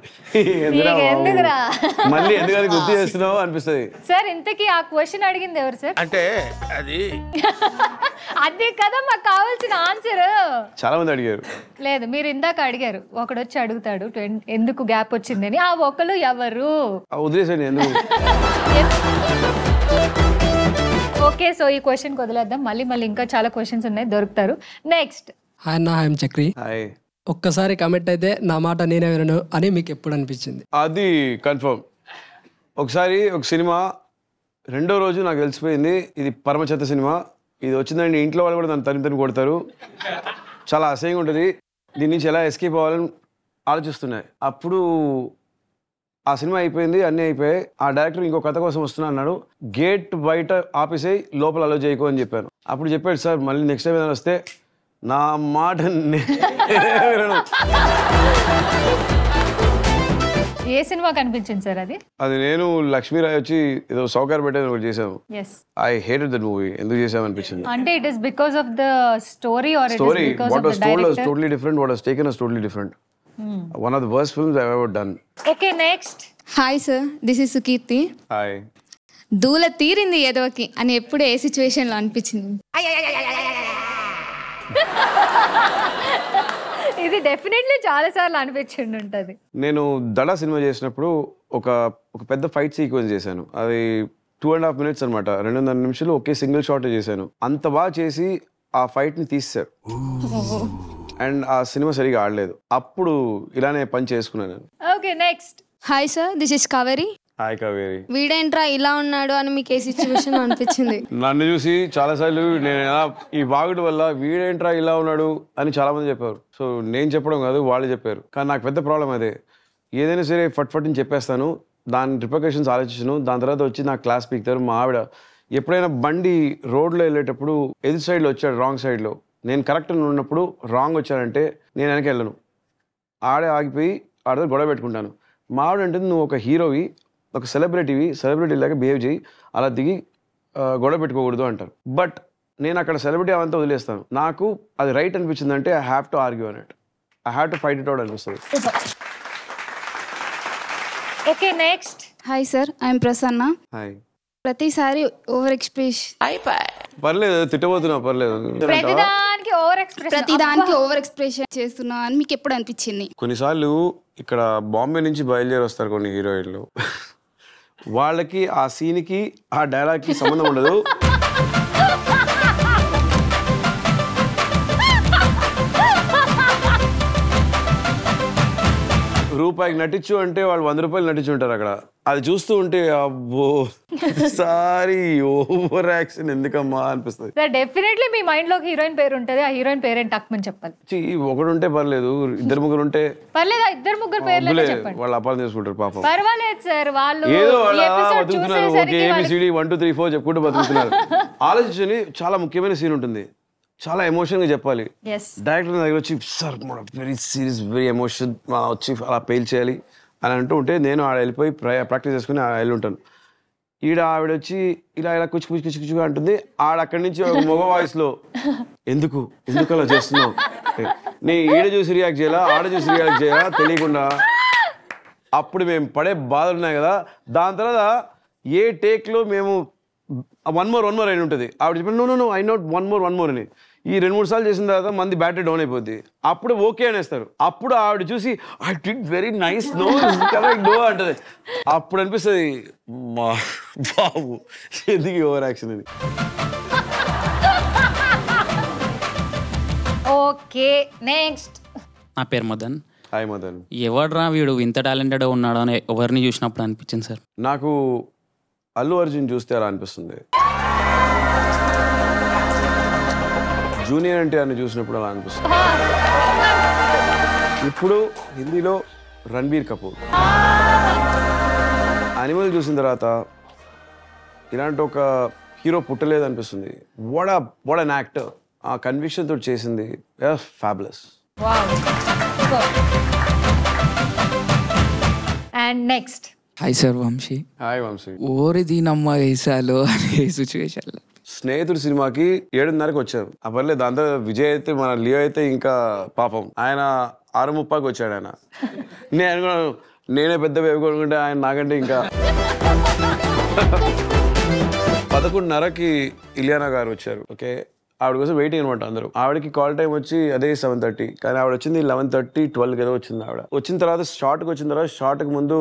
మళ్ళీ ఎందుకని గుర్తు చేస్తున్నావు అనిపిస్తుంది సార్. ఇంతకీ ఆ క్వశ్చన్ అడిగింది ఎవరు సార్? అంటే అది అదే కదా మాకు కావాల్సిన ఆన్సర్. చాలా మంది అడిగారు. లేదు, మీరు ఇందాక అడిగారు, ఒకడు వచ్చి అడుగుతాడు ఎందుకు గ్యాప్ వచ్చిందని. ఆ ఒకరు ఎవరు? వదిలేసాను ఎందుకు. ఓకే, సో ఈ క్వశ్చన్ వదిలేద్దాం. మళ్ళీ ఇంకా చాలా క్వశ్చన్స్ ఉన్నాయి, దొరుకుతారు. నెక్స్ట్. హాయ్ అన్న, ఐఎమ్ చక్రి. హాయ్. ఒక్కసారి కమిట్ అయితే నా మాట నేనే వినను అని మీకు ఎప్పుడు అనిపించింది? అది కన్ఫర్మ్. ఒకసారి ఒక సినిమా రెండో రోజు నాకు తెలిసిపోయింది ఇది పరమ చెత్త సినిమా, ఇది వచ్చిందండి ఇంట్లో వాళ్ళు కూడా దాన్ని తరిమి కొడతారు, చాలా అసహ్యంగా ఉంటుంది, దీని నుంచి ఎలా ఎస్కేప్ అవ్వాలని ఆలోచిస్తున్నాయి. అప్పుడు ఆ సినిమా అయిపోయింది, అన్నీ అయిపోయాయి. ఆ డైరెక్టర్ ఇంకో కథ కోసం వస్తున్నా అన్నాడు, గేట్ బయట ఆపేసేయి, లోపల అలో చేయకు అని చెప్పాను. అప్పుడు చెప్పాడు, సార్ మళ్ళీ నెక్స్ట్ టైం ఏదైనా వస్తే నా మాట. ఏ సినిమా కనిపించింది సార్ అది? అది నేను లక్ష్మీరాయ్ వచ్చి ఏదో సౌకర్య పెట్టేది ఒకటి చేసాము. I hated that movie. ఎందుకు చేసాము అనిపించింది. అంటే it is because of the story or it is because of the director? What was told was totally different. What was taken is totally different. One of the worst films I've ever done. Okay, next. Hi sir, this is Sukirti. Hi. దూల తీరింది ఏదోకి అని ఎప్పుడు ఏ situation లో అనిపించింది? ఇది definitely చాలా సార్లు అనిపించింది ఉంటది. నేను దడ సినిమా చేసినప్పుడు ఒక పెద్ద ఫైట్ సీక్వెన్స్ చేశాను. అది 2.5 minutes అనమాట. 2.5 నిమిషాలు ఒకే సింగిల్ షాట్ చేశాను. అంత బాగా చేసి ఆ ఫైట్ ని తీసేశారు అండ్ ఆ సినిమా సరిగా ఆడలేదు. అప్పుడు ఇలానే పని చేసుకున్నాను. Okay, next. Hi sir, this is Kaveri. Hi Kaveri. వీడేంట్రా ఇలా ఉన్నాడు అని మీకు ఏ సిచ్యువేషన్ అనిపించింది? నన్ను చూసి చాలా సార్లు నేను ఈ వాగుడు వల్ల వీడేంట్రా ఇలా ఉన్నాడు అని చాలా మంది చెప్పారు. సో నేను చెప్పడం కాదు, వాళ్ళు చెప్పారు. కానీ నాకు పెద్ద ప్రాబ్లం అదే, ఏదైనా సరే ఫట్ అని చెప్పేస్తాను, దాని రిపర్కషన్స్ ఆలోచించను. దాని తర్వాత వచ్చి నాకు క్లాస్ పీకుతారు. మా ఆవిడ ఎప్పుడైనా బండి రోడ్లో వెళ్ళేటప్పుడు ఎదురు సైడ్లో వచ్చాడు, రాంగ్ సైడ్లో, నేను కరెక్ట్ ఉన్నప్పుడు రాంగ్ వచ్చానంటే నేను వెనక వెళ్ళను, ఆడే ఆగిపోయి ఆడతో గొడవ పెట్టుకుంటాను. మా ఆవిడ అంటే నువ్వు ఒక హీరోవి, ఒక సెలబ్రిటీ లాగా బిహేవ్ చేయి, అలా దిగి గొడవ పెట్టుకోకూడదు అంటారు. బట్ నేను అక్కడ సెలబ్రిటీ అవంతా వదిలేస్తాను. నాకు అది రైట్ అనిపించింది అంటే I have to argue on it, I have to fight it out అనిపిస్తుంది. Okay, next. Hi sir, I'm Prasanna. Hi. ప్రతిసారి ఓవర్ ఎక్స్ప్రెషన్. పర్లేదు, తిట్టబోతున్నా, పర్లేదు. ప్రతిదానికి ఓవర్ ఎక్స్ప్రెషన్ చేస్తున్నా అని మీకు ఎప్పుడు అనిపించింది? కొన్నిసార్లు ఇక్కడ బాంబే నుంచి బయలుదేరి వస్తారు కొన్ని హీరోయిన్లు, వాళ్ళకి ఆ సీన్కి ఆ డైలాగ్కి సంబంధం ఉండదు. రూపాయికి నటించు అంటే వాళ్ళు 100 రూపాయలు నటించి ఉంటారు అక్కడ. అది చూస్తూ ఉంటే అబ్బో సారీ ఓవర్ యాక్షన్ ఎందుకమ్మా అనిపిస్తుంది. డెఫినెట్లీ మీ మైండ్ లోకి హీరోయిన్ పేరు ఉంటుంది, ఆ హీరోయిన్ పేరేంటి టక్మని చెప్పాలి. ఒకడు ఉంటే పర్లేదు, 2-3 ఉంటే పర్లేదు, 2-3 పేర్లు చెప్పండి. వాళ్ళు అపార్థం చేసుకుంటారు పాపం. పర్వాలేదు సార్, వాళ్ళు ఏదో బతుకుతున్నారు, ఓకే ABCD 1 2 3 4 చెప్పుకుంటూ బతుకుతున్నారు. ఆలోచించని చాలా ముఖ్యమైన సీన్ ఉంటుంది, చాలా ఎమోషన్ గా చెప్పాలి. డైరెక్టర్ దగ్గర వచ్చి sir very serious very emotion వచ్చి అలా పెయిల్ చేయాలి అని అంటూ ఉంటే నేను ఆడ వెళ్ళిపోయి ప్రాక్టీస్ చేసుకుని వెళ్ళి ఉంటాను. ఈడ ఆవిడ వచ్చి ఇలా ఇలా కుచ్చుగా అంటుంది. ఆడ అక్కడి నుంచి ఒక మగ వాయిస్లో ఎందుకు అలా చేస్తున్నావు, నేను ఈడ చూసి రియాక్ట్ చేయాలా ఆడ చూసి రియాక్ట్ చేయాలా తెలియకుండా అప్పుడు మేము పడే బాధలు ఉన్నాయి కదా. దాని తర్వాత ఏ టేక్లో మేము వన్ మోర్ అని ఉంటుంది. ఆవిడ చెప్పి no I note one more అని. ఈ 2-3 సార్లు చేసిన తర్వాత మంది బ్యాటరీ డౌన్ అయిపోద్ది. అప్పుడు ఓకే అనేస్తారు. అప్పుడు ఆవిడ చూసి I did very nice no correct no అంటది. అప్పుడు అనిపిస్తుంది మా బాబు ఎందుకు ఓవర్ యాక్షన్ ఇది. Okay next. నా పేరు మదన్. హాయ్ మదన్. ఎవడ్రా వీడు ఇంత టాలెంటెడ్ ఉన్నాడు అని ఎవరిని చూసినప్పుడు అనిపించింది సార్? నాకు అల్లు అర్జున్ చూస్తే అలా అనిపిస్తుంది. జూనియర్ ఎన్టీఆర్ని చూసినప్పుడు అలా అనిపిస్తుంది. ఇప్పుడు హిందీలో రణబీర్ కపూర్. యానిమల్ చూసిన తర్వాత ఇలాంటి ఒక హీరో పుట్టలేదు అనిపిస్తుంది. What an actor. ఆ కన్విక్షన్ తోటి చేసింది fabulous. And next. Hi sir Vamsi. Hi Vamsi. ఓరిది నమ్మ వేసాలో అనే సిచ్యువేషన్లో స్నేహితుడు సినిమాకి 7:30కి వచ్చారు. పర్లేదు దాంతో విజయ్ అయితే మన లియో అయితే ఇంకా పాపం ఆయన 6:30కి వచ్చాడు. ఆయన నేనే పెద్ద వేవి కొనుక్కుంటే ఆయన నాకంటే ఇంకా 11:30కి ఇలియానా గారు వచ్చారు. ఓకే ఆవిడ కోసం వెయిటింగ్ అనమాట అందరూ. ఆవిడకి కాల్ టైం వచ్చి అదే 7:30, కానీ ఆవిడ వచ్చింది 11:30 12 ఏదో వచ్చింది. ఆవిడ వచ్చిన తర్వాత షార్ట్కి ముందు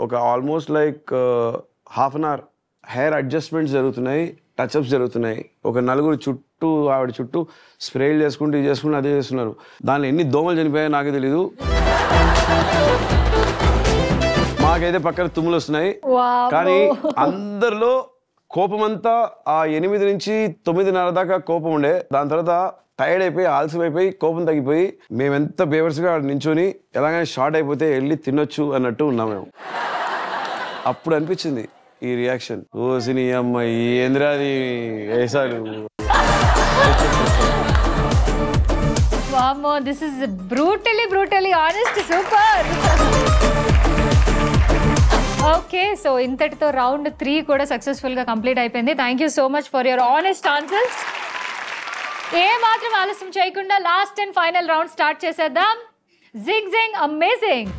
ఒక almost like half an hour hair adjustments జరుగుతున్నాయి, టచ్అప్స్ జరుగుతున్నాయి. ఒక 4 చుట్టూ ఆవిడ చుట్టూ స్ప్రేలు చేసుకుంటూ ఇది చేసుకుంటూ అదే చేస్తున్నారు. దానిలో ఎన్ని దోమలు చనిపోయాయో నాకే తెలీదు. మాకైతే పక్కన తుమ్ములు వస్తున్నాయి. కానీ అందరిలో కోపమంతా ఆ 8 నుంచి 9:30 దాకా కోపం ఉండే. దాని తర్వాత టైర్డ్ అయిపోయి ఆలస్యమైపోయి కోపం తగ్గిపోయి మేమెంత బేవర్స్గా నించొని ఎలాగైనా షార్ట్ అయిపోతే వెళ్ళి తినొచ్చు అన్నట్టు ఉన్నాం మేము. అప్పుడు అనిపించింది ఈ రియాక్షన్. ఓ సినీ అమ్మ ఏంద్రాది వేసాలు. వామ్మో, this is brutally honest, super. Okay, so ఇంతటితో రౌండ్ 3 కూడా సక్సెస్ఫుల్ గా కంప్లీట్ అయిపోయింది. Thank you so much for your honest answers. ఏ మాత్రం ఆలస్యం చేయకుండా last and final round start చేసేద్దాం. Zing amazing.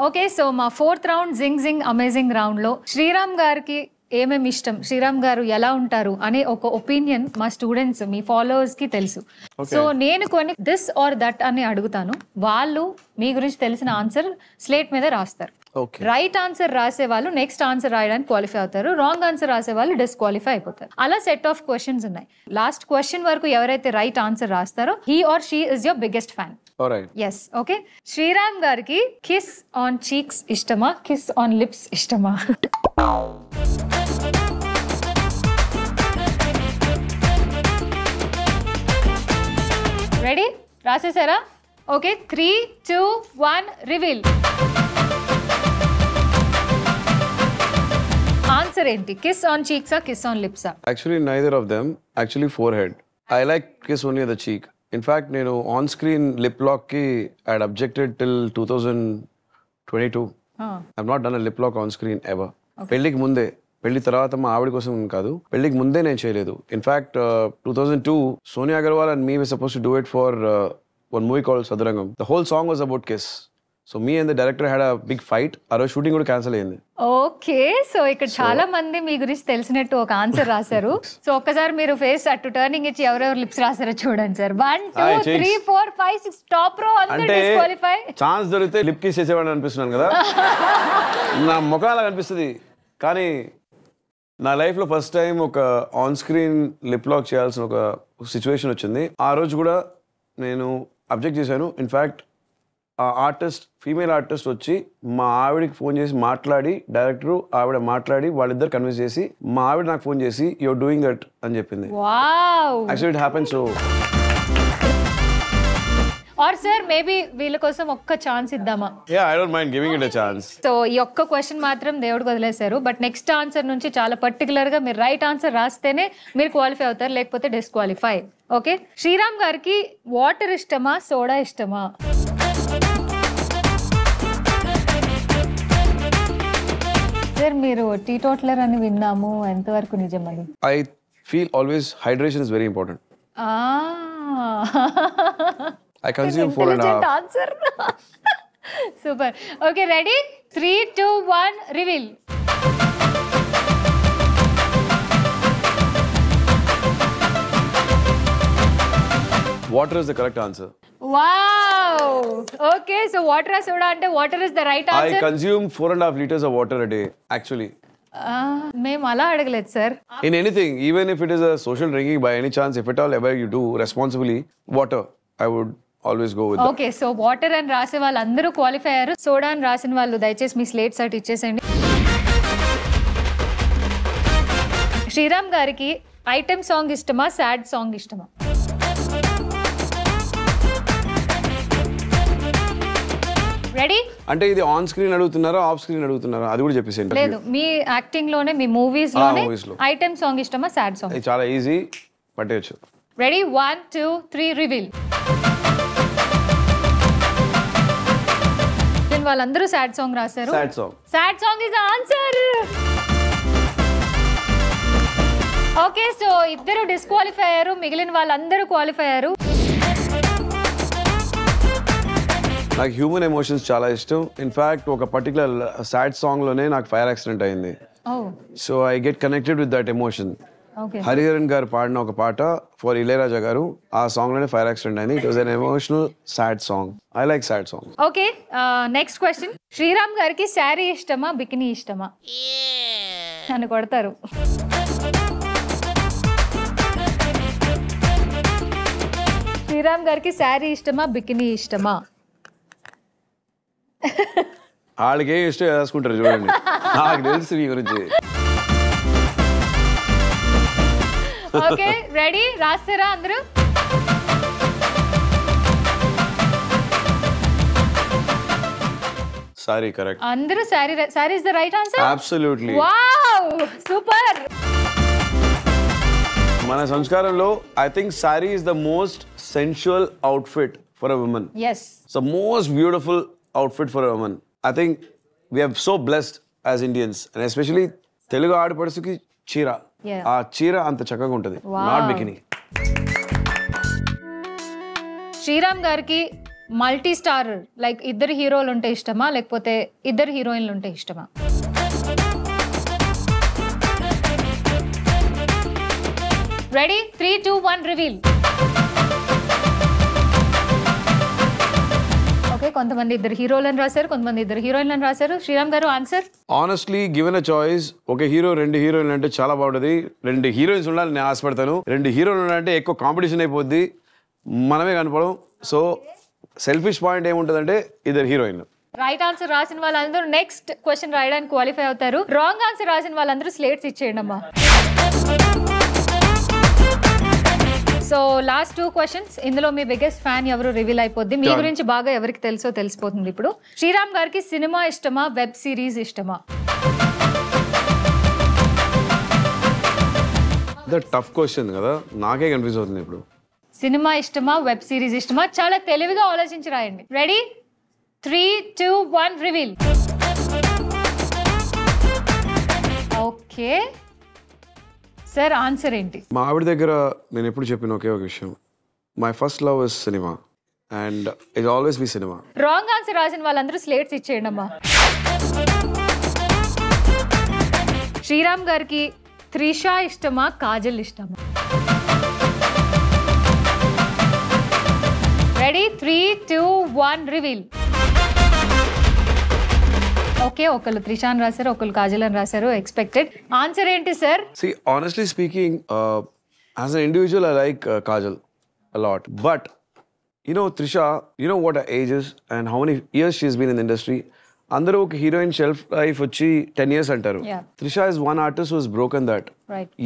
ఓకే, సో మా 4th రౌండ్ జింగ్ అమేజింగ్ రౌండ్ లో శ్రీరామ్ గారికి ఏమేమి ఇష్టం, శ్రీరామ్ గారు ఎలా ఉంటారు అనే ఒక ఒపీనియన్ మా స్టూడెంట్స్ మీ ఫాలోవర్స్ కి తెలుసు. సో నేను కొన్ని దిస్ ఆర్ దట్ అని అడుగుతాను. వాళ్ళు మీ గురించి తెలిసిన ఆన్సర్ స్లేట్ మీద రాస్తారు. రైట్ ఆన్సర్ రాసే వాళ్ళు నెక్స్ట్ ఆన్సర్ రాయడానికి క్వాలిఫై అవుతారు, రాంగ్ ఆన్సర్ రాసే వాళ్ళు డిస్క్వాలిఫై అయిపోతారు. అలా సెట్ ఆఫ్ క్వశ్చన్స్ ఉన్నాయి. లాస్ట్ క్వశ్చన్ వరకు ఎవరైతే రైట్ ఆన్సర్ రాస్తారో he or she is your biggest fan. Yes, okay. Sriram గారికి కిస్ ఆన్ చీక్స్ ఇష్టమా, కిస్ ఆన్ లిప్స్ ఇష్టమా? రెడీ? రాసేసారా? Okay, 3 2 1 reveal. ఆన్సర్ ఏంటి? కిస్ ఆన్ చీక్సా, కిస్ ఆన్ లిప్సా? Actually neither of them. Actually forehead. I like kiss only the cheek. In fact నేను on screen lip lock కి I had objected till 2022. I have not done a lip lock on screen ever. పెళ్లికి ముందే, పెళ్లి తర్వాత మా ఆవిడ కోసం కాదు, పెళ్లికి ముందే నేను చేయలేదు. In fact 2002 Sonia Agarwal and me were supposed to do it for one movie called Sadhurangam. The whole song was about kiss. So me and the director had a big fight. ఆ రోజు షూటింగ్ కూడా క్యాన్సిల్ అయ్యింది. ఓకే, సో ఇక్కడ చాలా మంది మీ గురించి తెలిసినట్టు ఒక ఆన్సర్ రాశారు. సో ఒక్కసారి మీరు ఫేస్ అటు టర్నింగ్ ఇచ్చి ఎవరెవరు లిప్స్ రాశారో చూడండి సార్. 1 2 3 4 5 6 టాప్ రో అందరూ డిస్క్వాలిఫై. ఛాన్స్ దొరికితే లిప్ కిస్ చేసేవాడిని అనిపిస్తున్నాను కదా. నా ముఖం అలా కనిపిస్తుంది. కానీ నా లైఫ్లో ఫస్ట్ టైం ఒక ఆన్ స్క్రీన్ లిప్ లాక్ చేయాల్సిన ఒక సిచ్యువేషన్ వచ్చింది. ఆ రోజు కూడా నేను అబ్జెక్ట్ చేశాను. ఇన్ఫ్యాక్ట్ ఆ ఆర్టిస్ట్, ఫీమేల్ ఆర్టిస్ట్ వచ్చి మా ఆవిడకి ఫోన్ చేసి మాట్లాడి, డైరెక్టర్ ఆవిడ మాట్లాడి వాళ్ళిద్దరు కన్విన్స్ చేసి మా ఆవిడ నాకు ఫోన్ చేసి యూఆర్ డూయింగ్ దట్ అని చెప్పింది. Wow. Actually it happen. So are sir maybe వీళ్ళ కోసం ఒక్క ఛాన్స్ ఇద్దామా? Yeah, I don't mind giving it a chance. So ఈ ఒక్క క్వశ్చన్ మాత్రం దేవుడికి వదిలేశారు. బట్ నెక్స్ట్ ఆన్సర్ నుంచి చాలా పర్టికులర్ గా మీరు రైట్ ఆన్సర్ రాస్తేనే మీరు క్వాలిఫై అవుతారు, లేకపోతే డిస్క్వాలిఫై. ఓకే, శ్రీరామ్ గారికి వాటర్ ఇష్టమా, సోడా ఇష్టమా? సార్ మీరు టీ టోటలర్ అని విన్నాము, ఎంతవరకు నిజం అది? I feel always hydration is very important. I consume 4.5. Answer. Super. Okay, ready? 3, 2, 1, reveal. Water is the correct answer. Wow. Okay, so water or soda ante water is the right answer. I consume 4.5 liters of water a day, actually. మేము అలా అడగలేదు sir. In anything, even if it is a social drinking by any chance, if at all ever you do responsibly, water, I would always go with that. Okay, so water అని రాసే వాళ్ళందరూ qualify అయ్యారు. Soda అని రాసిన వాళ్ళు దయచేసి మీ slate సర్ట్ ఇచ్చేసేయండి. శ్రీరామ్ గారికి ఐటెం సాంగ్ ఇష్టమా, సాడ్ సాంగ్ ఇష్టమా? రెడీ? అంటే ఇది ఆన్ స్క్రీన్ అడుగుతున్నారా, ఆఫ్ స్క్రీన్ అడుగుతున్నారా, అది కూడా చెప్పేసేయండి. లేదు, మీ యాక్టింగ్ లోనే, మీ మూవీస్ లోనే movies లో. ఐటెం సాంగ్ ఇష్టమా, సాడ్ సాంగ్? ఇది చాలా ఈజీ, పట్టేయచ్చు. రెడీ? 1, 2, 3, రివీల్. వాళ్ళందరూ సాడ్ సాంగ్ రాశారు. Sad song is answer. Okay, so ఇద్దరు డిస్క్వాలిఫై అయ్యారు, మిగిలిన వాళ్ళందరూ క్వాలిఫై అయ్యారు. నాకు హ్యూమన్ ఎమోషన్స్ చాలా ఇష్టం. ఇన్ఫాక్ట్ ఒక పర్టికులర్ సాడ్ సాంగ్ లోనే నాకు ఫైర్ యాక్సిడెంట్ అయింది. So I get connected with that emotion. Hariharan గారు పాడిన ఒక పాట ఫర్ ఇళయరాజా గారు, ఆ సాంగ్ లోనే ఫైర్ యాక్సిడెంట్ అయింది. It was an emotional sad song. I like sad song. Okay, next question. Sriram గారికి శారీ ఇష్టమా, బికినీ ఇష్టమా? నన్ను కొడతారు. శ్రీరామ్ గారికి శారీ ఇష్టమా, బికినీ ఇష్టమా? వాళ్ళకి ఏం ఇష్టం వేసుకుంటారు చూడండి, నాకు తెలుసు మీ గురించి. Okay, ready? రాస్తారా అందరూ? సారీ కరెక్ట్. అందరూ sari. Sari is the right answer. Absolutely. Wow, super. మన సంస్కారంలో I think sari is the most sensual outfit for a woman. yes, so most beautiful outfit for a woman. I think we are so blessed as Indians, and especially Telugu ఆడపడుచుకి చీర, ఆ చీర అంత చక్కగా ఉంటుంది, not bikini. Sriram గారికి multi star like ఇద్దరు హీరోలు ఉంటే ఇష్టమా, లేకపోతే ఇద్దరు హీరోయిన్లు ఉంటే ఇష్టమా? రెడీ? 3, 2, 1, రివీల్. ఓకే, కొంతమంది ఇద్దరు హీరోలను రాశారు, కొంతమంది ఇద్దరు హీరోయిన్లను రాశారు. శ్రీరామ్ గారు answer? Honestly given a choice, ఒక హీరో 2 హీరోయిన్లు అంటే చాలా బాగుంటుంది. 2 హీరోయిన్స్ ఉండాలని నేను ఆశపడతాను. 2 హీరోయిన్లు ఉండాలంటే ఎక్కువ కాంపిటీషన్ అయిపోద్ది, మనమే కనపడం. సో సెల్ఫిష్ పాయింట్ ఏముంటుందంటే ఇద్దరు హీరోయిన్లు. రైట్ ఆన్సర్ రాసిన వాళ్ళందరూ నెక్స్ట్ క్వశ్చన్ రాయడానికి క్వాలిఫై అవుతారు. రాంగ్ ఆన్సర్ రాసిన వాళ్ళందరూ స్లేట్స్ ఇచ్చేయండి అమ్మా. So last 2 questions. ఇందులో మీ బిగ్గెస్ట్ ఫ్యాన్ ఎవరు రివీల్ అయిపోద్ది. మీ గురించి బాగా ఎవరికి తెలుసో తెలిసిపోతుంది ఇప్పుడు. శ్రీరామ్ గారికి సినిమా ఇష్టమా, వెబ్ సిరీస్ ఇష్టమా? టఫ్ క్వశ్చన్ కదా, నాకే కన్ఫ్యూజ్ అవుతుంది ఇప్పుడు. సినిమా ఇష్టమా, వెబ్ సిరీస్ ఇష్టమా? చాలా తెలివిగా ఆలోచించి రాయండి. Ready? 3, 2, 1, reveal. Okay sir, answer ఏంటి? మా ఆవిడ దగ్గర నేను ఎప్పుడు చెప్పిన ఒకే ఒక విషయం, my first love is cinema and it always be cinema. Wrong answer రాసిన వాళ్ళందరూ స్లేట్స్ ఇచ్చేయండి అమ్మా. శ్రీరామ్ గారికి త్రిష ఇష్టమా, కాజల్ ఇష్టమా? రెడీ? 3, 2, 1, రివీల్. ఓకే, ఒకళ్ళు త్రిష అని రాశారు, ఒకళ్ళు కాజల్ అని రాశారు. ఎక్స్పెక్టెడ్. ఆన్సర్ ఏంటి sir? See, honestly speaking, as an individual, I like Kajal a lot. But You know, Trisha, you know what her age is and how many years she's been in the industry. అందరూ ఒక heroine shelf life వచ్చి 10 years అంటారు. Trisha is one artist who's broken that.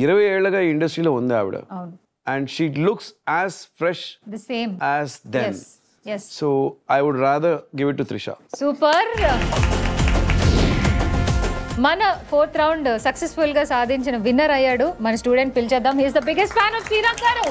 20 ఏళ్లుగా ఈ ఇండస్ట్రీలో ఉంది ఆవిడ. And she looks as fresh the same as then. So I would rather give it to Trisha. Super. మన 4th రౌండ్ సక్సెస్ఫుల్ గా సాధించిన విన్నర్ అయ్యాడు మన స్టూడెంట్. పిలిచేద్దాం. He is the biggest fan of Sriram గారు.